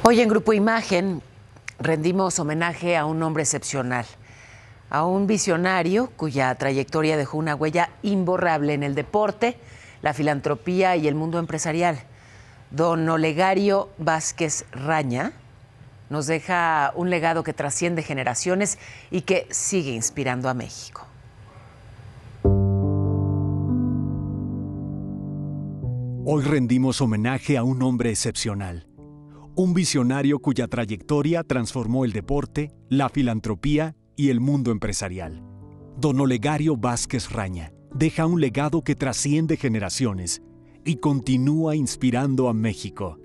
Hoy en Grupo Imagen rendimos homenaje a un hombre excepcional, a un visionario cuya trayectoria dejó una huella imborrable en el deporte, la filantropía y el mundo empresarial. Don Olegario Vázquez Raña nos deja un legado que trasciende generaciones y que sigue inspirando a México. Hoy rendimos homenaje a un hombre excepcional, un visionario cuya trayectoria transformó el deporte, la filantropía y el mundo empresarial. Don Olegario Vázquez Raña deja un legado que trasciende generaciones y continúa inspirando a México.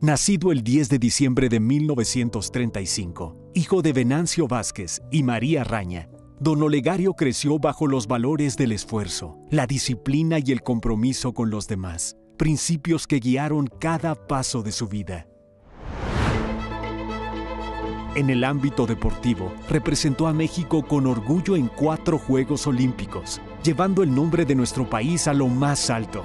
Nacido el 10 de diciembre de 1935, hijo de Venancio Vázquez y María Raña, Don Olegario creció bajo los valores del esfuerzo, la disciplina y el compromiso con los demás, principios que guiaron cada paso de su vida. En el ámbito deportivo, representó a México con orgullo en 4 Juegos Olímpicos, llevando el nombre de nuestro país a lo más alto.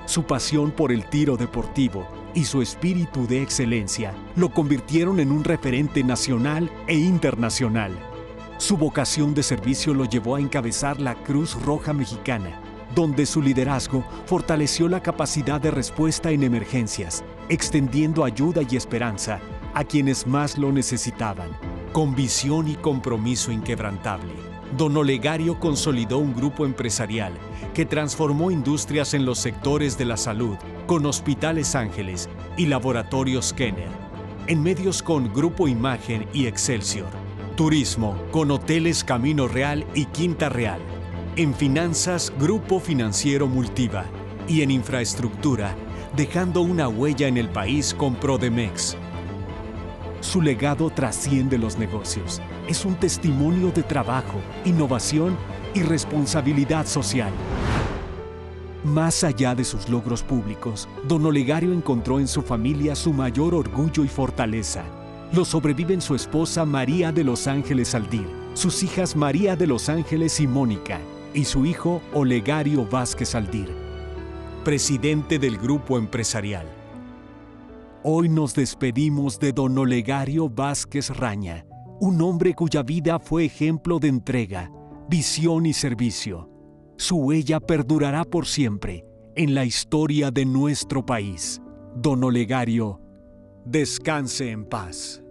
Su pasión por el tiro deportivo y su espíritu de excelencia lo convirtieron en un referente nacional e internacional. Su vocación de servicio lo llevó a encabezar la Cruz Roja Mexicana, donde su liderazgo fortaleció la capacidad de respuesta en emergencias, extendiendo ayuda y esperanza a quienes más lo necesitaban. Con visión y compromiso inquebrantable, Don Olegario consolidó un grupo empresarial que transformó industrias en los sectores de la salud, con Hospitales Ángeles y Laboratorios Kenner, en medios con Grupo Imagen y Excelsior, turismo con Hoteles Camino Real y Quinta Real, en finanzas Grupo Financiero Multiva y en infraestructura, dejando una huella en el país con Prodemex. Su legado trasciende los negocios. Es un testimonio de trabajo, innovación y responsabilidad social. Más allá de sus logros públicos, Don Olegario encontró en su familia su mayor orgullo y fortaleza. Lo sobreviven su esposa María de los Ángeles Aldir, sus hijas María de los Ángeles y Mónica, y su hijo Olegario Vázquez Aldir, presidente del grupo empresarial. Hoy nos despedimos de Don Olegario Vázquez Raña, un hombre cuya vida fue ejemplo de entrega, visión y servicio. Su huella perdurará por siempre en la historia de nuestro país. Don Olegario, descanse en paz.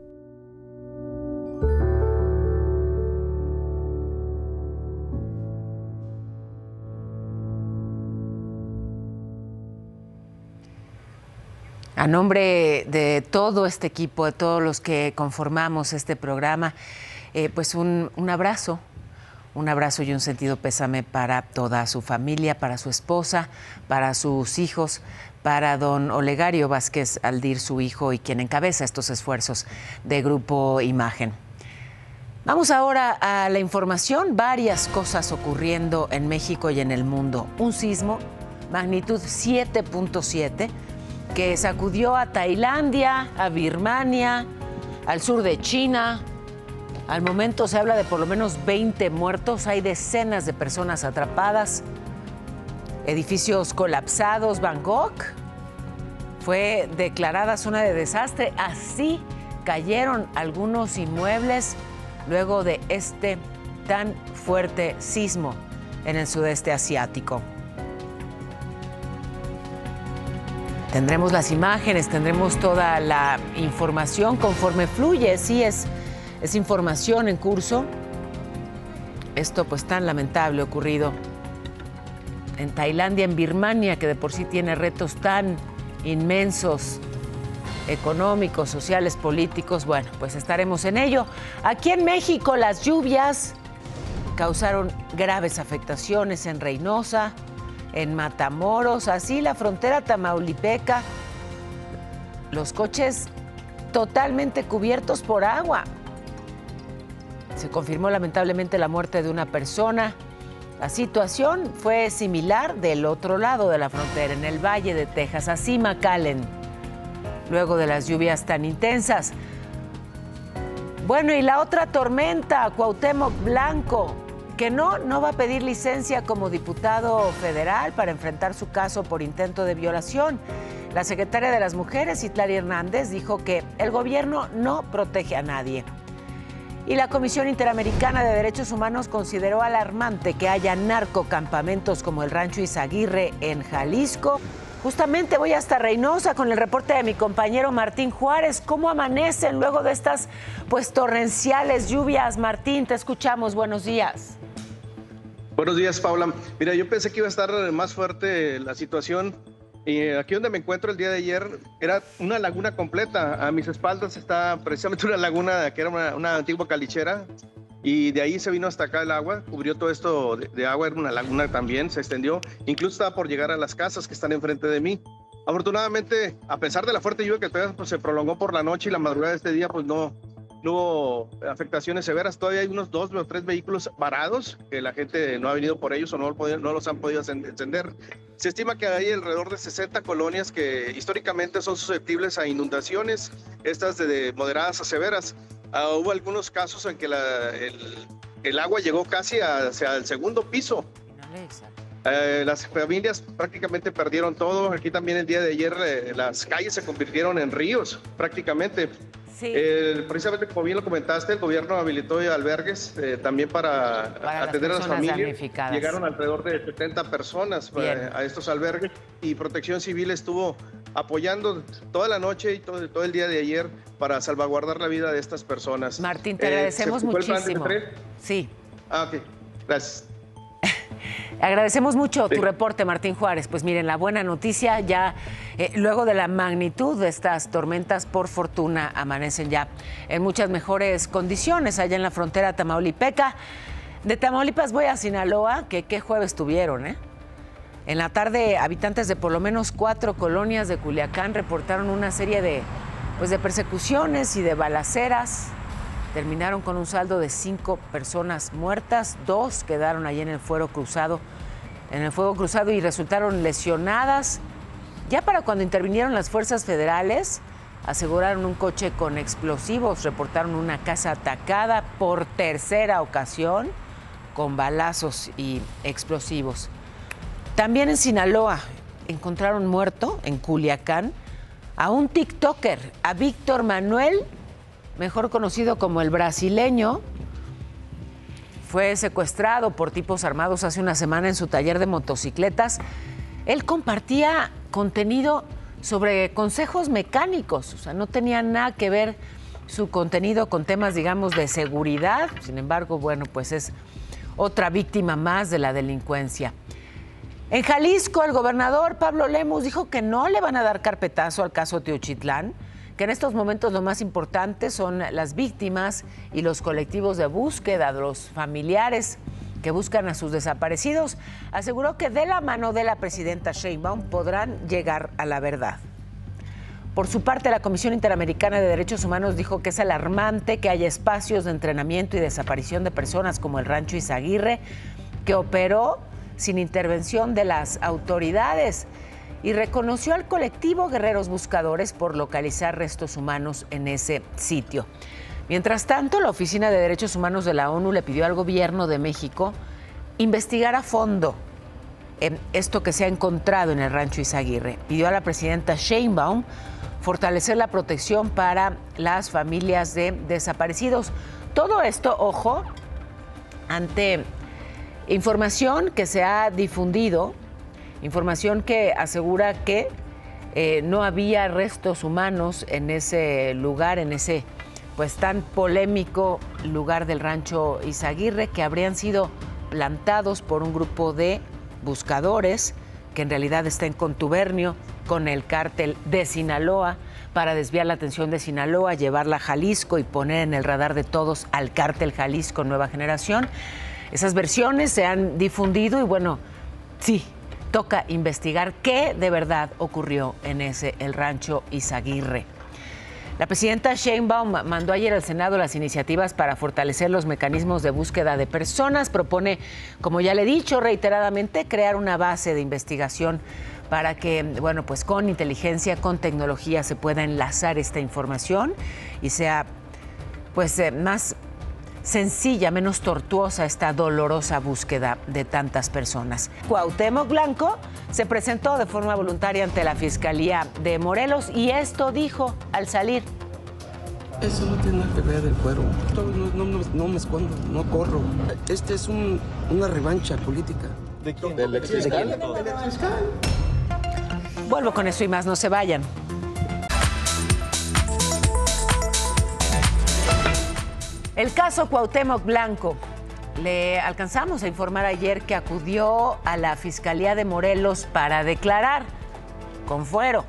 A nombre de todo este equipo, de todos los que conformamos este programa, pues un abrazo y un sentido pésame para toda su familia, para su esposa, para sus hijos, para don Olegario Vázquez Aldir, su hijo y quien encabeza estos esfuerzos de Grupo Imagen. Vamos ahora a la información. Varias cosas ocurriendo en México y en el mundo. Un sismo, magnitud 7.7, que sacudió a Tailandia, a Birmania, al sur de China. Al momento se habla de por lo menos 20 muertos, hay decenas de personas atrapadas, edificios colapsados. Bangkok fue declarada zona de desastre, así cayeron algunos inmuebles luego de este tan fuerte sismo en el sudeste asiático. Tendremos las imágenes, tendremos toda la información conforme fluye. Sí, es información en curso. Esto pues tan lamentable ocurrido en Tailandia, en Birmania, que de por sí tiene retos tan inmensos, económicos, sociales, políticos. Bueno, pues estaremos en ello. Aquí en México las lluvias causaron graves afectaciones en Reynosa, en Matamoros, así la frontera tamaulipeca, los coches totalmente cubiertos por agua. Se confirmó lamentablemente la muerte de una persona. La situación fue similar del otro lado de la frontera, en el Valle de Texas, así McAllen, luego de las lluvias tan intensas. Bueno, y la otra tormenta, Cuauhtémoc Blanco, que no va a pedir licencia como diputado federal para enfrentar su caso por intento de violación. La secretaria de las Mujeres, Citlali Hernández, dijo que el gobierno no protege a nadie. Y la Comisión Interamericana de Derechos Humanos consideró alarmante que haya narcocampamentos como el Rancho Izaguirre en Jalisco. Justamente voy hasta Reynosa con el reporte de mi compañero Martín Juárez. ¿Cómo amanecen luego de estas torrenciales lluvias? Martín, te escuchamos. Buenos días. Buenos días, Paula. Mira, yo pensé que iba a estar más fuerte la situación. Aquí donde me encuentro el día de ayer era una laguna completa. A mis espaldas está precisamente una laguna que era una antigua calichera, y de ahí se vino hasta acá el agua, cubrió todo esto de agua, era una laguna también, se extendió, incluso estaba por llegar a las casas que están enfrente de mí. Afortunadamente, a pesar de la fuerte lluvia que todavía se prolongó por la noche y la madrugada de este día, pues no hubo afectaciones severas. Todavía hay unos 2 o 3 vehículos varados, que la gente no ha venido por ellos o no los han podido encender. Se estima que hay alrededor de 60 colonias que históricamente son susceptibles a inundaciones, estas de moderadas a severas. Hubo algunos casos en que el agua llegó casi hacia el segundo piso. Las familias prácticamente perdieron todo. Aquí también el día de ayer las calles se convirtieron en ríos prácticamente. Sí. Precisamente como bien lo comentaste, el gobierno habilitó albergues también para atender a las familias. Llegaron alrededor de 70 personas a estos albergues, y Protección Civil estuvo apoyando toda la noche y todo el día de ayer para salvaguardar la vida de estas personas. Martín, te agradecemos muchísimo. Sí. Ok, gracias. Agradecemos mucho tu reporte, Martín Juárez. Pues miren, la buena noticia ya, luego de la magnitud de estas tormentas, por fortuna amanecen ya en muchas mejores condiciones allá en la frontera tamaulipeca. De Tamaulipas voy a Sinaloa, que qué jueves tuvieron, ¿eh? En la tarde, habitantes de por lo menos 4 colonias de Culiacán reportaron una serie de persecuciones y de balaceras. Terminaron con un saldo de 5 personas muertas, 2 quedaron allí en el fuego cruzado y resultaron lesionadas. Ya para cuando intervinieron las fuerzas federales, aseguraron un coche con explosivos, reportaron una casa atacada por tercera ocasión con balazos y explosivos. También en Sinaloa encontraron muerto, en Culiacán, a un TikToker, a Víctor Manuel, mejor conocido como el brasileño. Fue secuestrado por tipos armados hace una semana en su taller de motocicletas. Él compartía contenido sobre consejos mecánicos, o sea, no tenía nada que ver su contenido con temas, digamos, de seguridad. Sin embargo, bueno, pues es otra víctima más de la delincuencia. En Jalisco, el gobernador Pablo Lemus dijo que no le van a dar carpetazo al caso Teochitlán, que en estos momentos lo más importante son las víctimas y los colectivos de búsqueda, de los familiares que buscan a sus desaparecidos. Aseguró que de la mano de la presidenta Sheinbaum podrán llegar a la verdad. Por su parte, la Comisión Interamericana de Derechos Humanos dijo que es alarmante que haya espacios de entrenamiento y desaparición de personas como el Rancho Izaguirre, que operó sin intervención de las autoridades, y reconoció al colectivo Guerreros Buscadores por localizar restos humanos en ese sitio. Mientras tanto, la Oficina de Derechos Humanos de la ONU le pidió al gobierno de México investigar a fondo esto que se ha encontrado en el Rancho Izaguirre. Pidió a la presidenta Sheinbaum fortalecer la protección para las familias de desaparecidos. Todo esto, ojo, ante información que se ha difundido, información que asegura que no había restos humanos en ese lugar, en ese pues tan polémico lugar del Rancho Izaguirre, que habrían sido plantados por un grupo de buscadores que en realidad está en contubernio con el cártel de Sinaloa para desviar la atención de Sinaloa, llevarla a Jalisco y poner en el radar de todos al cártel Jalisco Nueva Generación. Esas versiones se han difundido y bueno, sí, toca investigar qué de verdad ocurrió en el Rancho Izaguirre. La presidenta Sheinbaum mandó ayer al Senado las iniciativas para fortalecer los mecanismos de búsqueda de personas. Propone, como ya le he dicho reiteradamente, crear una base de investigación para que, bueno, pues con inteligencia, con tecnología se pueda enlazar esta información y sea, pues, más sencilla, menos tortuosa esta dolorosa búsqueda de tantas personas. Cuauhtémoc Blanco se presentó de forma voluntaria ante la Fiscalía de Morelos y esto dijo al salir. Eso no tiene nada que ver el cuero. No me escondo, no corro. Este es una revancha política. ¿De quién? ¿Del exfiscal? ¿Del exfiscal? Vuelvo con eso y más, no se vayan. El caso Cuauhtémoc Blanco. Le alcanzamos a informar ayer que acudió a la Fiscalía de Morelos para declarar con fuero.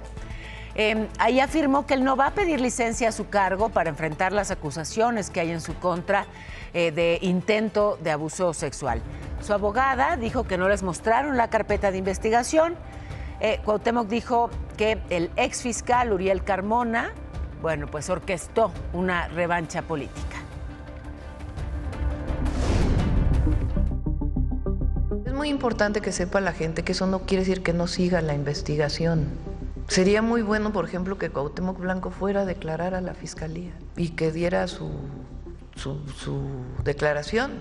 Ahí afirmó que él no va a pedir licencia a su cargo para enfrentar las acusaciones que hay en su contra de intento de abuso sexual. Su abogada dijo que no les mostraron la carpeta de investigación. Cuauhtémoc dijo que el exfiscal Uriel Carmona, bueno, pues orquestó una revancha política. Es muy importante que sepa la gente que eso no quiere decir que no siga la investigación. Sería muy bueno, por ejemplo, que Cuauhtémoc Blanco fuera a declarar a la Fiscalía y que diera su declaración,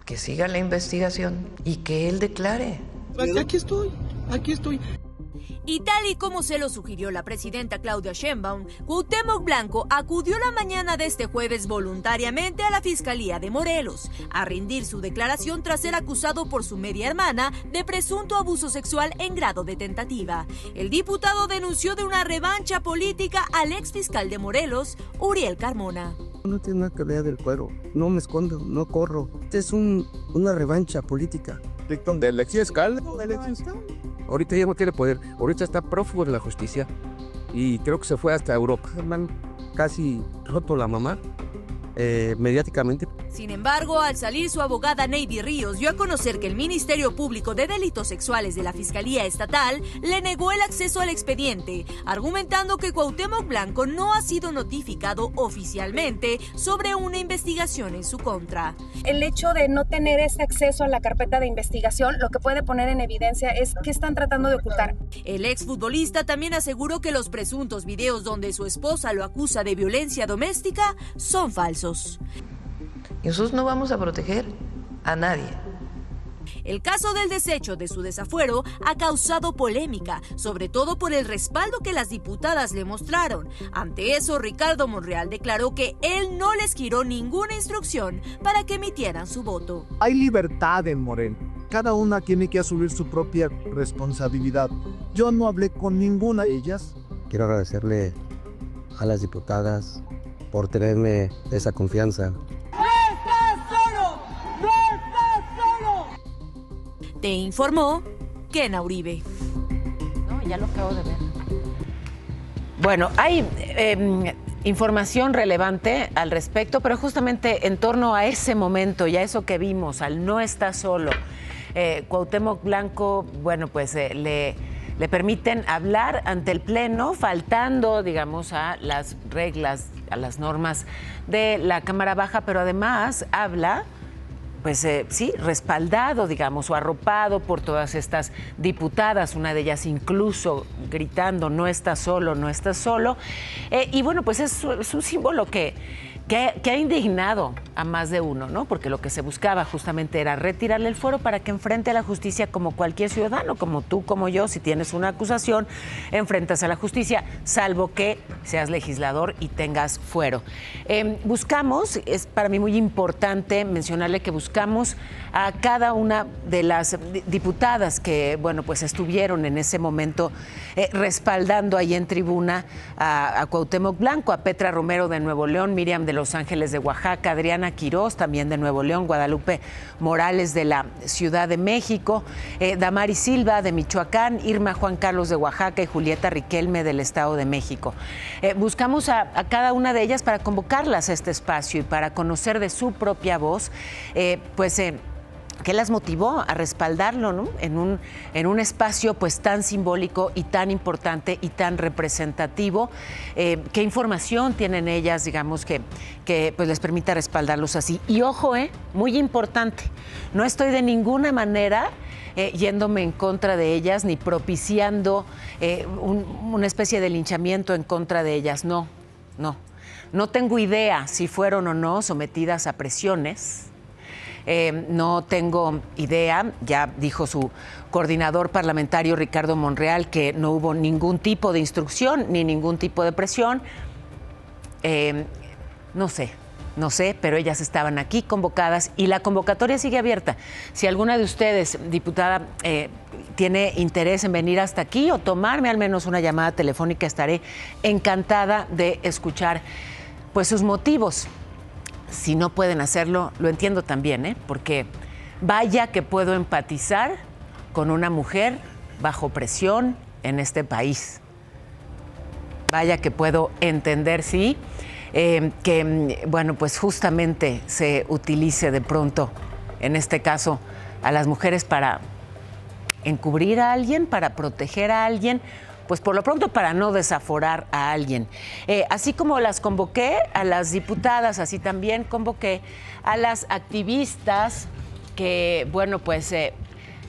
que siga la investigación y que él declare. Aquí estoy. Y tal y como se lo sugirió la presidenta Claudia Sheinbaum, Cuauhtémoc Blanco acudió la mañana de este jueves voluntariamente a la Fiscalía de Morelos a rendir su declaración tras ser acusado por su media hermana de presunto abuso sexual en grado de tentativa. El diputado denunció de una revancha política al exfiscal de Morelos, Uriel Carmona. No tiene nada que ver del cuero. No me escondo, no corro. Este es una revancha política. ¿Del exfiscal? Ahorita ya no tiene poder. Ahorita está prófugo de la justicia. Y creo que se fue hasta Europa. Hermano, casi roto la mamá. Mediáticamente. Sin embargo, al salir su abogada Neiby Ríos dio a conocer que el Ministerio Público de Delitos Sexuales de la Fiscalía Estatal le negó el acceso al expediente, argumentando que Cuauhtémoc Blanco no ha sido notificado oficialmente sobre una investigación en su contra. El hecho de no tener ese acceso a la carpeta de investigación lo que puede poner en evidencia es que están tratando de ocultar. El exfutbolista también aseguró que los presuntos videos donde su esposa lo acusa de violencia doméstica son falsos. Y nosotros no vamos a proteger a nadie. El caso del desecho de su desafuero ha causado polémica, sobre todo por el respaldo que las diputadas le mostraron. Ante eso, Ricardo Monreal declaró que él no les giró ninguna instrucción para que emitieran su voto. Hay libertad en Morena. Cada una tiene que asumir su propia responsabilidad. Yo no hablé con ninguna de ellas. Quiero agradecerle a las diputadas por tenerme esa confianza. Te informó Kena Uribe. No, ya lo acabo de ver. Bueno, hay información relevante al respecto, pero justamente en torno a ese momento y a eso que vimos, al no estar solo, Cuauhtémoc Blanco, bueno, pues le permiten hablar ante el Pleno, faltando, digamos, a las reglas, a las normas de la Cámara Baja, pero además habla, pues sí, respaldado, digamos, o arropado por todas estas diputadas, una de ellas incluso gritando, no estás solo, no estás solo. Y bueno, pues es un símbolo que ha indignado a más de uno, ¿no? Porque lo que se buscaba justamente era retirarle el fuero para que enfrente a la justicia como cualquier ciudadano, como tú, como yo. Si tienes una acusación, enfrentas a la justicia, salvo que seas legislador y tengas fuero. Buscamos, es para mí muy importante mencionarle que buscamos a cada una de las diputadas que, bueno, pues estuvieron en ese momento respaldando ahí en tribuna a Cuauhtémoc Blanco, a Petra Romero de Nuevo León, Miriam de Los Ángeles de Oaxaca, Adriana Quirós también de Nuevo León, Guadalupe Morales de la Ciudad de México, Damaris Silva de Michoacán, Irma Juan Carlos de Oaxaca y Julieta Riquelme del Estado de México. Buscamos a cada una de ellas para convocarlas a este espacio y para conocer de su propia voz, ¿qué las motivó a respaldarlo, ¿no? en un espacio pues tan simbólico y tan importante y tan representativo? ¿Qué información tienen ellas, digamos, que pues les permita respaldarlos así? Y ojo, muy importante, no estoy de ninguna manera yéndome en contra de ellas ni propiciando una especie de linchamiento en contra de ellas, no, No tengo idea si fueron o no sometidas a presiones. No tengo idea, ya dijo su coordinador parlamentario Ricardo Monreal que no hubo ningún tipo de instrucción ni ningún tipo de presión. No sé, pero ellas estaban aquí convocadas y la convocatoria sigue abierta. Si alguna de ustedes, diputada, tiene interés en venir hasta aquí o tomarme al menos una llamada telefónica, estaré encantada de escuchar pues sus motivos. Si no pueden hacerlo, lo entiendo también, porque vaya que puedo empatizar con una mujer bajo presión en este país. Vaya que puedo entender, sí, que, bueno, pues justamente se utilice de pronto, en este caso, a las mujeres para encubrir a alguien, para proteger a alguien, pues por lo pronto para no desaforar a alguien. Así como las convoqué a las diputadas, así también convoqué a las activistas que, bueno, pues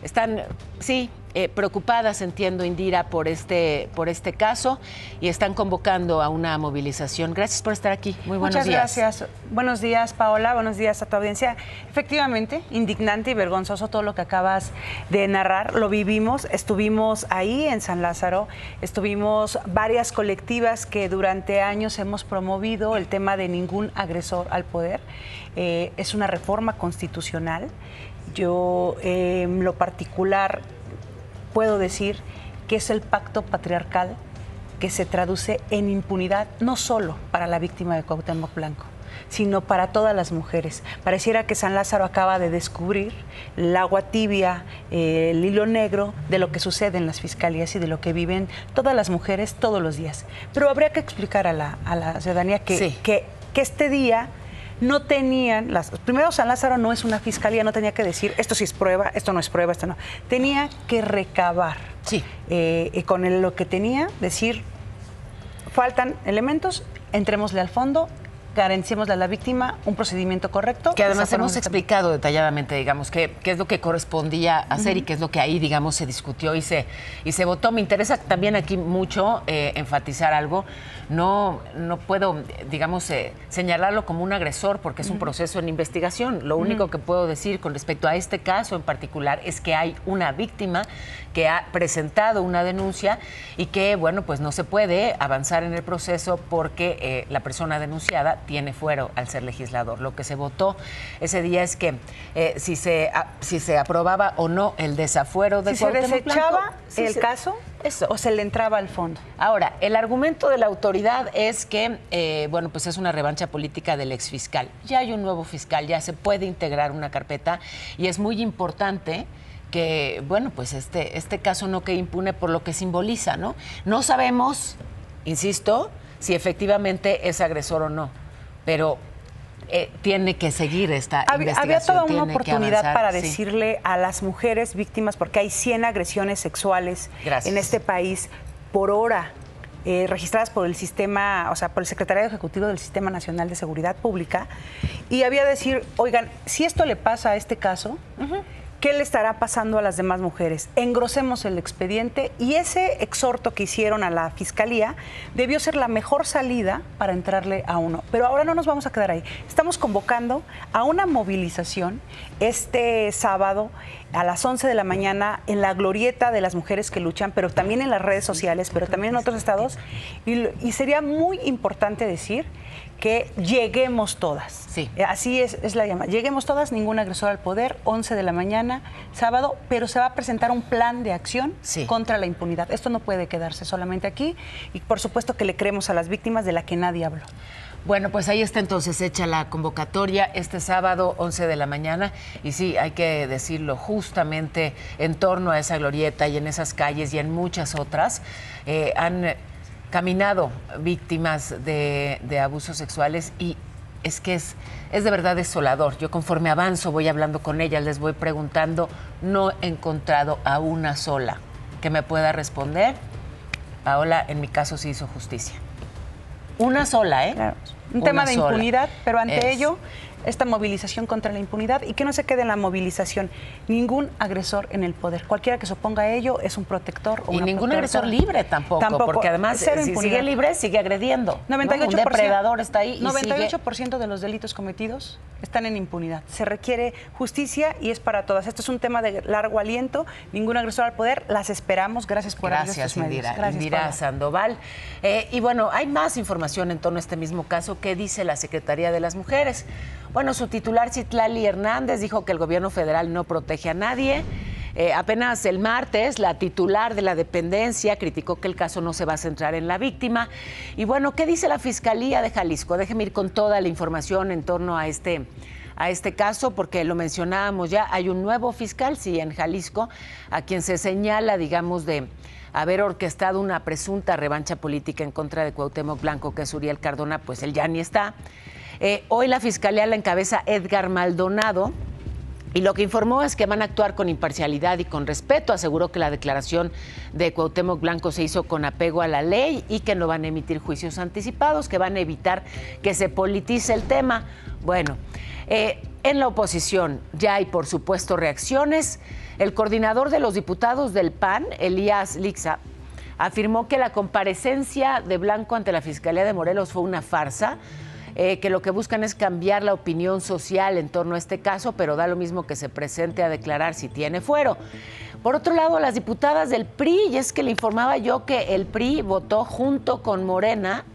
están, sí, preocupadas, entiendo, Indira, por este caso y están convocando a una movilización. Gracias por estar aquí. Muy buenos días. Muchas gracias. Buenos días, Paola. Buenos días a tu audiencia. Efectivamente, indignante y vergonzoso todo lo que acabas de narrar. Lo vivimos, estuvimos ahí en San Lázaro, estuvimos varias colectivas que durante años hemos promovido el tema de ningún agresor al poder. Es una reforma constitucional. Yo, en lo particular, puedo decir que es el pacto patriarcal que se traduce en impunidad, no solo para la víctima de Cuauhtémoc Blanco, sino para todas las mujeres. Pareciera que San Lázaro acaba de descubrir el agua tibia, el hilo negro de lo que sucede en las fiscalías y de lo que viven todas las mujeres todos los días. Pero habría que explicar a la ciudadanía que este día no tenían, primero San Lázaro no es una fiscalía, no tenía que decir esto sí es prueba, esto no es prueba, esto no. Tenía que recabar. Sí. Y con lo que tenía, decir, faltan elementos, entrémosle al fondo, garanticémosle a la víctima un procedimiento correcto. Que además hemos explicado detalladamente, digamos, qué es lo que correspondía hacer y qué es lo que ahí, digamos, se discutió y se votó. Me interesa también aquí mucho enfatizar algo. No puedo, digamos, señalarlo como un agresor porque es un proceso en investigación. Lo único que puedo decir con respecto a este caso en particular es que hay una víctima que ha presentado una denuncia y que, bueno, pues no se puede avanzar en el proceso porque la persona denunciada tiene fuero al ser legislador. Lo que se votó ese día es que si se aprobaba o no el desafuero de Cuauhtémoc Blanco. ¿Se desechaba el caso o se le entraba al fondo? Ahora, el argumento de la autoridad es que, bueno, pues es una revancha política del exfiscal. Ya hay un nuevo fiscal, ya se puede integrar una carpeta y es muy importante que, bueno, pues este caso no quede impune por lo que simboliza, ¿no? No sabemos, insisto, si efectivamente es agresor o no, pero tiene que seguir esta investigación. Había toda una oportunidad para decirle a las mujeres víctimas, porque hay 100 agresiones sexuales en este país por hora, registradas por el sistema, o sea, por el Secretariado Ejecutivo del Sistema Nacional de Seguridad Pública, y había decir, oigan, si esto le pasa a este caso, ¿qué le estará pasando a las demás mujeres? Engrosemos el expediente y ese exhorto que hicieron a la Fiscalía debió ser la mejor salida para entrarle a uno. Pero ahora no nos vamos a quedar ahí. Estamos convocando a una movilización este sábado a las 11 de la mañana en la glorieta de las mujeres que luchan, pero también en las redes sociales, pero también en otros estados. Y sería muy importante decir que lleguemos todas. Sí. Así es la llamada. Lleguemos todas, ningún agresor al poder, 11 de la mañana, sábado, pero se va a presentar un plan de acción contra la impunidad. Esto no puede quedarse solamente aquí y por supuesto que le creemos a las víctimas de la que nadie habló. Bueno, pues ahí está entonces hecha la convocatoria este sábado, 11 de la mañana. Y sí, hay que decirlo, justamente en torno a esa glorieta y en esas calles y en muchas otras, han caminado víctimas de abusos sexuales y es que es de verdad desolador. Yo conforme avanzo voy hablando con ellas, les voy preguntando, no he encontrado a una sola que me pueda responder. Paola, en mi caso sí hizo justicia. Una sola, ¿eh? Claro. Un tema de impunidad, pero ante ello esta movilización contra la impunidad y que no se quede en la movilización ningún agresor en el poder. Cualquiera que se oponga a ello es un protector o y una ningún protectora. agresor libre tampoco, porque además si sigue libre sigue agrediendo. 98%, un depredador está ahí y 98% de los delitos cometidos están en impunidad. Se requiere justicia y es para todas. Esto es un tema de largo aliento. Ningún agresor al poder. Las esperamos. Gracias por abrir estos medios. Gracias, Indira Sandoval. Y bueno, hay más información en torno a este mismo caso. ¿Qué dice la Secretaría de las Mujeres? Bueno, su titular, Citlali Hernández, dijo que el gobierno federal no protege a nadie. Apenas el martes, la titular de la dependencia criticó que el caso no se va a centrar en la víctima. Y bueno, ¿qué dice la Fiscalía de Jalisco? Déjeme ir con toda la información en torno a este caso, porque lo mencionábamos ya, hay un nuevo fiscal, sí, en Jalisco, a quien se señala, digamos, de haber orquestado una presunta revancha política en contra de Cuauhtémoc Blanco, que es Uriel Cardona, pues él ya ni está. Hoy la Fiscalía la encabeza Edgar Maldonado, y lo que informó es que van a actuar con imparcialidad y con respeto. Aseguró que la declaración de Cuauhtémoc Blanco se hizo con apego a la ley y que no van a emitir juicios anticipados, que van a evitar que se politice el tema. Bueno, en la oposición ya hay, por supuesto, reacciones. El coordinador de los diputados del PAN, Elías Lixa, afirmó que la comparecencia de Blanco ante la Fiscalía de Morelos fue una farsa, que lo que buscan es cambiar la opinión social en torno a este caso, pero da lo mismo que se presente a declarar si tiene fuero. Por otro lado, las diputadas del PRI, y es que le informaba yo que el PRI votó junto con Morena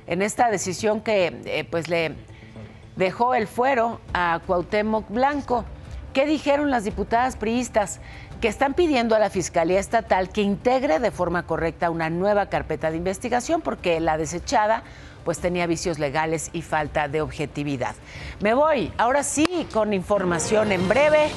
en esta decisión que pues le dejó el fuero a Cuauhtémoc Blanco. ¿Qué dijeron las diputadas priistas? Que están pidiendo a la Fiscalía Estatal que integre de forma correcta una nueva carpeta de investigación porque la desechada pues tenía vicios legales y falta de objetividad. Me voy, ahora sí, con información en breve.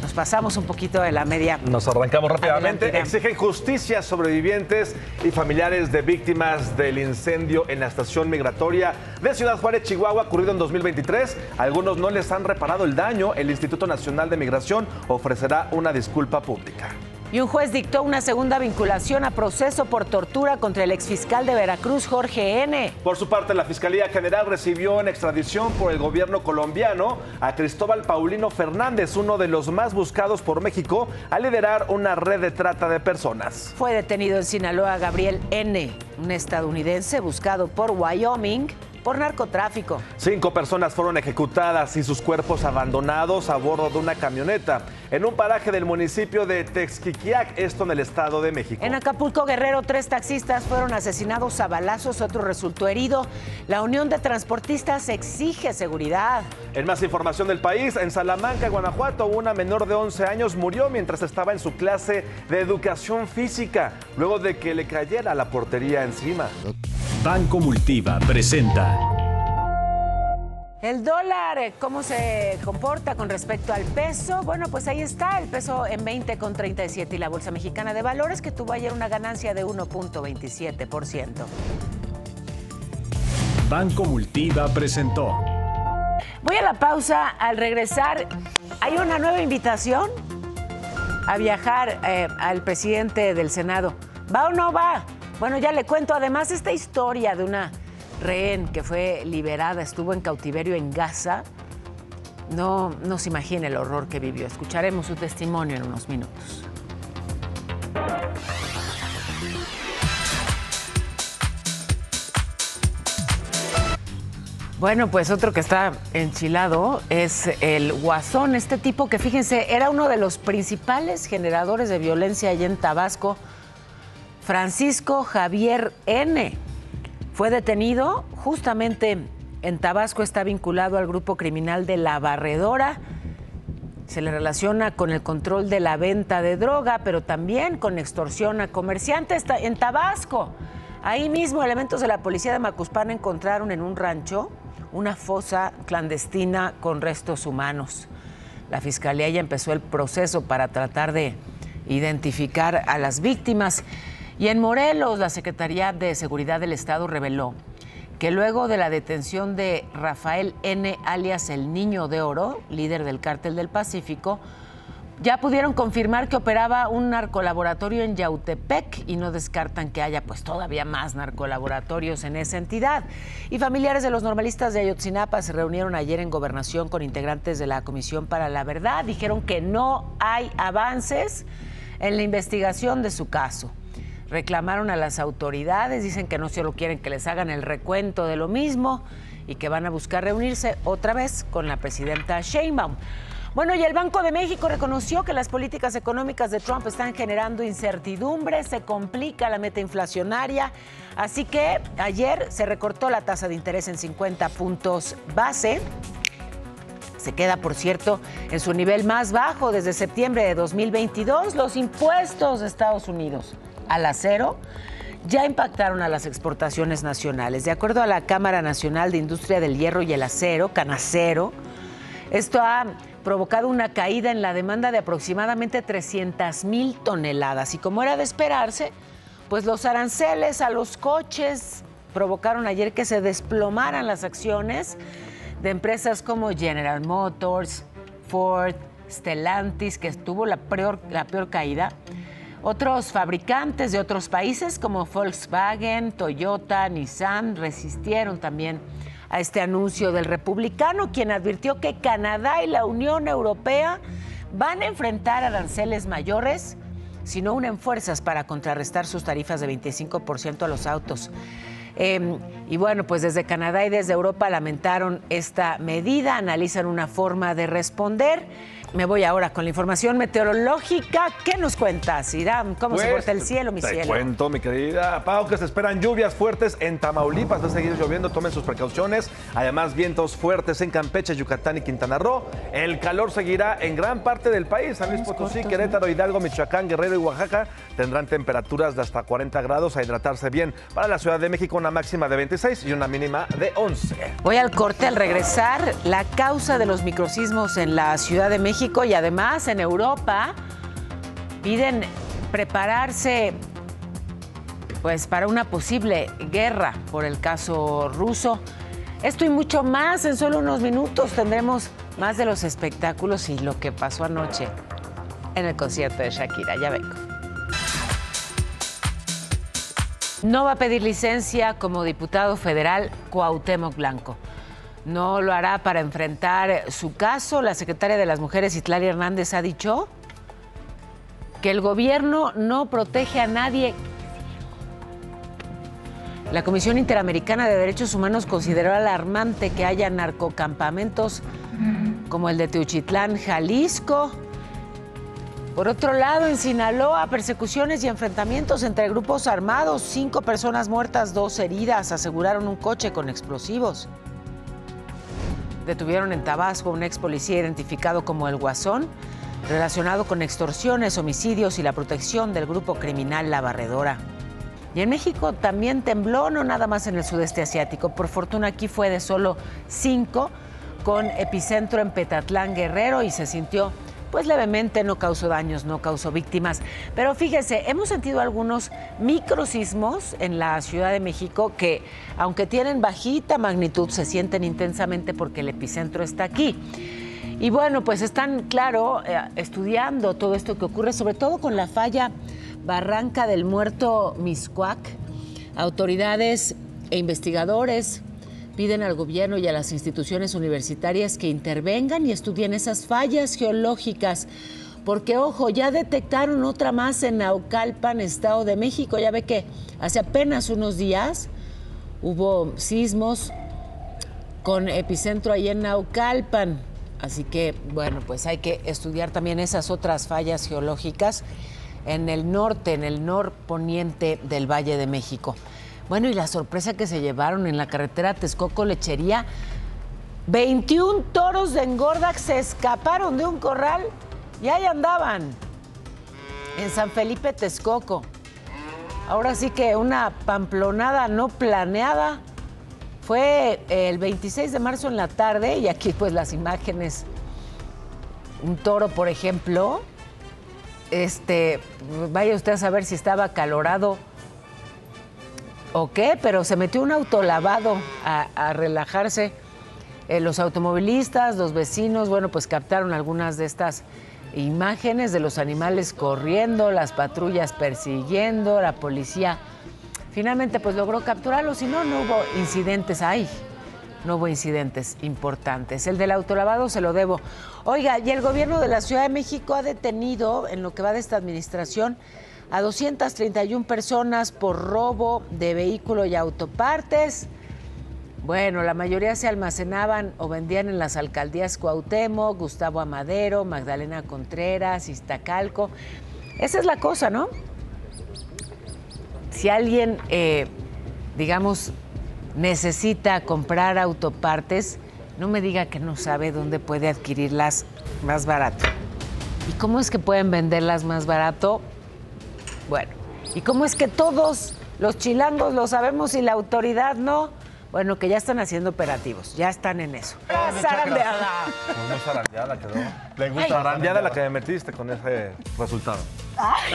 Nos pasamos un poquito de la media. Nos arrancamos rápidamente. Adelante. Exigen justicia a sobrevivientes y familiares de víctimas del incendio en la estación migratoria de Ciudad Juárez, Chihuahua, ocurrido en 2023. Algunos no les han reparado el daño. El Instituto Nacional de Migración ofrecerá una disculpa pública. Y un juez dictó una segunda vinculación a proceso por tortura contra el exfiscal de Veracruz, Jorge N. Por su parte, la Fiscalía General recibió en extradición por el gobierno colombiano a Cristóbal Paulino Fernández, uno de los más buscados por México, a liderar una red de trata de personas. Fue detenido en Sinaloa Gabriel N., un estadounidense buscado por Wyoming por narcotráfico. 5 personas fueron ejecutadas y sus cuerpos abandonados a bordo de una camioneta en un paraje del municipio de Texquiquiac, esto en el Estado de México. En Acapulco, Guerrero, 3 taxistas fueron asesinados a balazos, otro resultó herido. La Unión de Transportistas exige seguridad. En más información del país, en Salamanca, Guanajuato, una menor de 11 años murió mientras estaba en su clase de educación física, luego de que le cayera la portería encima. Banco Multiva presenta. El dólar, ¿cómo se comporta con respecto al peso? Bueno, pues ahí está, el peso en 20,37 y la Bolsa Mexicana de Valores, que tuvo ayer una ganancia de 1.27%. Banco Multiva presentó. Voy a la pausa. Al regresar, hay una nueva invitación a viajar al presidente del Senado. ¿Va o no va? Bueno, ya le cuento además esta historia de una rehén que fue liberada, estuvo en cautiverio en Gaza. No se imagina el horror que vivió. Escucharemos su testimonio en unos minutos. Bueno, pues otro que está enchilado es el Guasón, este tipo que, fíjense, era uno de los principales generadores de violencia allá en Tabasco. Francisco Javier N. fue detenido justamente en Tabasco, está vinculado al grupo criminal de La Barredora. Se le relaciona con el control de la venta de droga, pero también con extorsión a comerciantes en Tabasco. Ahí mismo, elementos de la policía de Macuspana encontraron en un rancho una fosa clandestina con restos humanos. La Fiscalía ya empezó el proceso para tratar de identificar a las víctimas. Y en Morelos, la Secretaría de Seguridad del Estado reveló que luego de la detención de Rafael N., alias el Niño de Oro, líder del Cártel del Pacífico, Ya pudieron confirmar que operaba un narcolaboratorio en Yautepec y no descartan que haya pues todavía más narcolaboratorios en esa entidad. Y familiares de los normalistas de Ayotzinapa se reunieron ayer en Gobernación con integrantes de la Comisión para la Verdad. Dijeron que no hay avances en la investigación de su caso. Reclamaron a las autoridades, dicen que no solo quieren que les hagan el recuento de lo mismo y que van a buscar reunirse otra vez con la presidenta Sheinbaum. Bueno, y el Banco de México reconoció que las políticas económicas de Trump están generando incertidumbre, se complica la meta inflacionaria, así que ayer se recortó la tasa de interés en 50 puntos base. Se queda, por cierto, en su nivel más bajo desde septiembre de 2022. Los impuestos de Estados Unidos al acero ya impactaron a las exportaciones nacionales. De acuerdo a la Cámara Nacional de Industria del Hierro y el Acero, Canacero, esto ha provocado una caída en la demanda de aproximadamente 300,000 toneladas. Y como era de esperarse, pues los aranceles a los coches provocaron ayer que se desplomaran las acciones de empresas como General Motors, Ford, Stellantis, que tuvo la peor caída. Otros fabricantes de otros países como Volkswagen, Toyota, Nissan resistieron también a este anuncio del republicano, quien advirtió que Canadá y la Unión Europea van a enfrentar aranceles mayores si no unen fuerzas para contrarrestar sus tarifas de 25% a los autos. Y bueno, pues desde Canadá y desde Europa lamentaron esta medida, analizan una forma de responder. Me voy ahora con la información meteorológica. ¿Qué nos cuentas, Irán? ¿Cómo se porta el cielo, mi cielo? Te cuento, mi querida Pau, que se esperan lluvias fuertes en Tamaulipas. Va a seguir lloviendo, tomen sus precauciones. Además, vientos fuertes en Campeche, Yucatán y Quintana Roo. El calor seguirá en gran parte del país. San Luis Potosí, Querétaro, Hidalgo, Michoacán, Guerrero y Oaxaca tendrán temperaturas de hasta 40 grados. A hidratarse bien. Para la Ciudad de México, una máxima de 26 y una mínima de 11. Voy al corte. Al regresar, la causa de los microsismos en la Ciudad de México y además en Europa piden prepararse pues para una posible guerra por el caso ruso. Esto y mucho más en solo unos minutos. Tendremos más de los espectáculos y lo que pasó anoche en el concierto de Shakira. Ya vengo. No va a pedir licencia como diputado federal Cuauhtémoc Blanco. No lo hará para enfrentar su caso. La secretaria de las Mujeres, Itlali Hernández, ha dicho que el gobierno no protege a nadie. La Comisión Interamericana de Derechos Humanos consideró alarmante que haya narcocampamentos como el de Teuchitlán, Jalisco. Por otro lado, en Sinaloa, persecuciones y enfrentamientos entre grupos armados. 5 personas muertas, 2 heridas. Aseguraron un coche con explosivos. Detuvieron en Tabasco a un ex policía identificado como el Guasón, relacionado con extorsiones, homicidios y la protección del grupo criminal La Barredora. Y en México también tembló, no nada más en el sudeste asiático. Por fortuna aquí fue de solo 5, con epicentro en Petatlán, Guerrero, y se sintió pues levemente, no causó daños, no causó víctimas. Pero fíjese, hemos sentido algunos microsismos en la Ciudad de México que, aunque tienen bajita magnitud, se sienten intensamente porque el epicentro está aquí. Y bueno, pues están, claro, estudiando todo esto que ocurre, sobre todo con la falla Barranca del Muerto Mixcoac. Autoridades e investigadores piden al gobierno y a las instituciones universitarias que intervengan y estudien esas fallas geológicas, porque, ojo, ya detectaron otra más en Naucalpan, Estado de México. Ya ve que hace apenas unos días hubo sismos con epicentro ahí en Naucalpan. Así que, bueno, pues hay que estudiar también esas otras fallas geológicas en el norte, en el norponiente del Valle de México. Bueno, y la sorpresa que se llevaron en la carretera Texcoco-Lechería, 21 toros de engorda se escaparon de un corral y ahí andaban, en San Felipe, Texcoco. Ahora sí que una pamplonada no planeada. Fue el 26 de marzo en la tarde y aquí pues las imágenes. Un toro, por ejemplo, vaya usted a saber si estaba acalorado o qué, pero se metió un autolavado a relajarse. Los automovilistas, los vecinos, bueno, pues captaron algunas de estas imágenes de los animales corriendo, las patrullas persiguiendo, la policía finalmente pues logró capturarlos y no hubo incidentes ahí. No hubo incidentes importantes. El del autolavado se lo debo. Oiga, y el gobierno de la Ciudad de México ha detenido, en lo que va de esta administración, a 231 personas por robo de vehículo y autopartes. Bueno, la mayoría se almacenaban o vendían en las alcaldías Cuauhtémoc, Gustavo Amadero, Magdalena Contreras, Iztacalco. Esa es la cosa, ¿no? Si alguien, digamos, necesita comprar autopartes, no me diga que no sabe dónde puede adquirirlas más barato. ¿Y cómo es que pueden venderlas más barato? Bueno, ¿y cómo es que todos los chilangos lo sabemos y la autoridad no? Bueno, que ya están haciendo operativos, ya están en eso. ¡Zarandeada! Muy zarandeada quedó. Le gusta zarandeada la que me metiste con ese resultado.